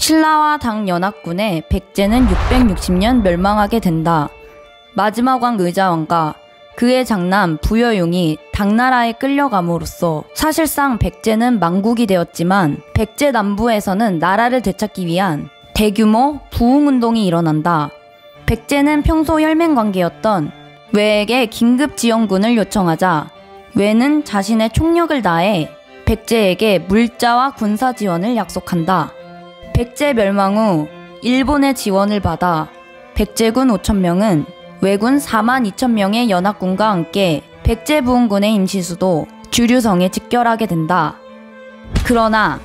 신라와 당 연합군의 백제는 660년 멸망하게 된다. 마지막 왕 의자왕과 그의 장남 부여용이 당나라에 끌려감으로써 사실상 백제는 망국이 되었지만 백제 남부에서는 나라를 되찾기 위한 대규모 부흥운동이 일어난다. 백제는 평소 혈맹관계였던 외에게 긴급 지원군을 요청하자 외는 자신의 총력을 다해 백제에게 물자와 군사 지원을 약속한다. 백제 멸망 후 일본의 지원을 받아 백제군 5,000명은 왜군 42,000명의 연합군과 함께 백제 부흥군의 임시수도 주류성에 직결하게 된다. 그러나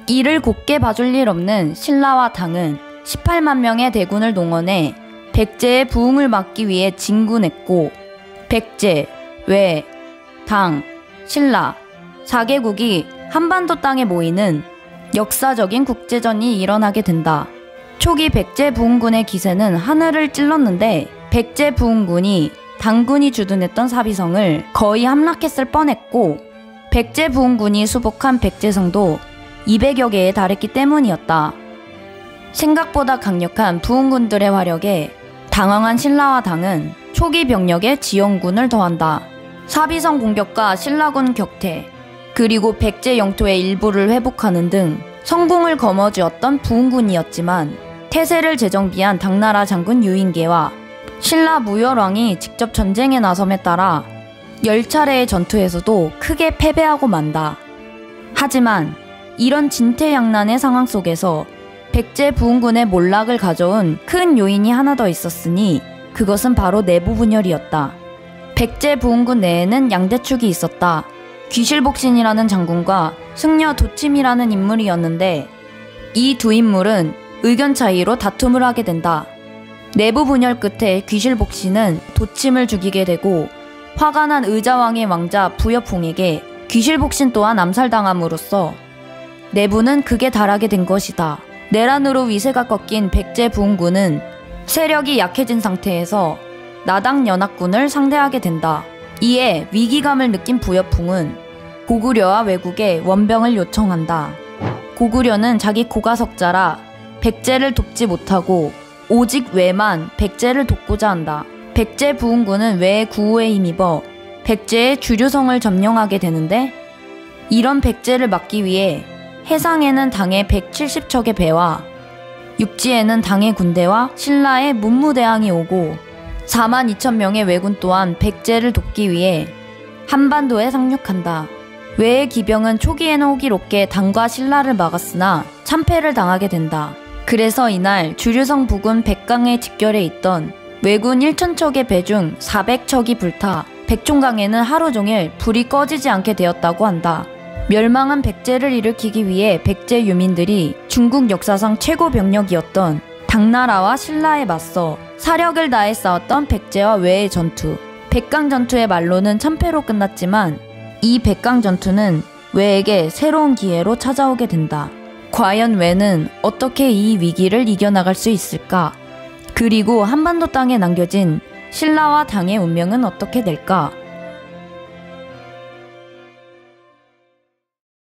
이를 곱게 봐줄 일 없는 신라와 당은 18만 명의 대군을 동원해 백제의 부흥을 막기 위해 진군했고 백제, 외, 당, 신라 4개국이 한반도 땅에 모이는 역사적인 국제전이 일어나게 된다. 초기 백제 부흥군의 기세는 하늘을 찔렀는데 백제 부흥군이 당군이 주둔했던 사비성을 거의 함락했을 뻔했고 백제 부흥군이 수복한 백제성도 200여 개에 달했기 때문이었다. 생각보다 강력한 부흥군들의 화력에 당황한 신라와 당은 초기 병력에 지원군을 더한다. 사비성 공격과 신라군 격퇴, 그리고 백제 영토의 일부를 회복하는 등 성공을 거머쥐었던 부흥군이었지만 태세를 재정비한 당나라 장군 유인계와 신라 무열왕이 직접 전쟁에 나섬에 따라 10차례의 전투에서도 크게 패배하고 만다. 하지만 이런 진퇴양난의 상황 속에서 백제 부흥군의 몰락을 가져온 큰 요인이 하나 더 있었으니 그것은 바로 내부 분열이었다. 백제 부흥군 내에는 양대축이 있었다. 귀실복신이라는 장군과 승려 도침이라는 인물이었는데 이 두 인물은 의견 차이로 다툼을 하게 된다. 내부 분열 끝에 귀실복신은 도침을 죽이게 되고 화가 난 의자왕의 왕자 부여풍에게 귀실복신 또한 암살당함으로써 내부는 극에 달하게 된 것이다. 내란으로 위세가 꺾인 백제 부흥군은 세력이 약해진 상태에서 나당 연합군을 상대하게 된다. 이에 위기감을 느낀 부여풍은 고구려와 왜국에 원병을 요청한다. 고구려는 자기 고가석자라 백제를 돕지 못하고 오직 왜만 백제를 돕고자 한다. 백제 부흥군은 왜의 구호에 힘입어 백제의 주류성을 점령하게 되는데 이런 백제를 막기 위해 해상에는 당의 170척의 배와 육지에는 당의 군대와 신라의 문무대왕이 오고 42,000명의 왜군 또한 백제를 돕기 위해 한반도에 상륙한다. 왜의 기병은 초기에는 호기롭게 당과 신라를 막았으나 참패를 당하게 된다. 그래서 이날 주류성 부근 백강에 직결해 있던 왜군 1,000척의 배 중 400척이 불타 백총강에는 하루 종일 불이 꺼지지 않게 되었다고 한다. 멸망한 백제를 일으키기 위해 백제 유민들이 중국 역사상 최고 병력이었던 당나라와 신라에 맞서 사력을 다해 싸웠던 백제와 왜의 전투. 백강 전투의 말로는 참패로 끝났지만 이 백강 전투는 왜에게 새로운 기회로 찾아오게 된다. 과연 왜는 어떻게 이 위기를 이겨나갈 수 있을까? 그리고 한반도 땅에 남겨진 신라와 당의 운명은 어떻게 될까?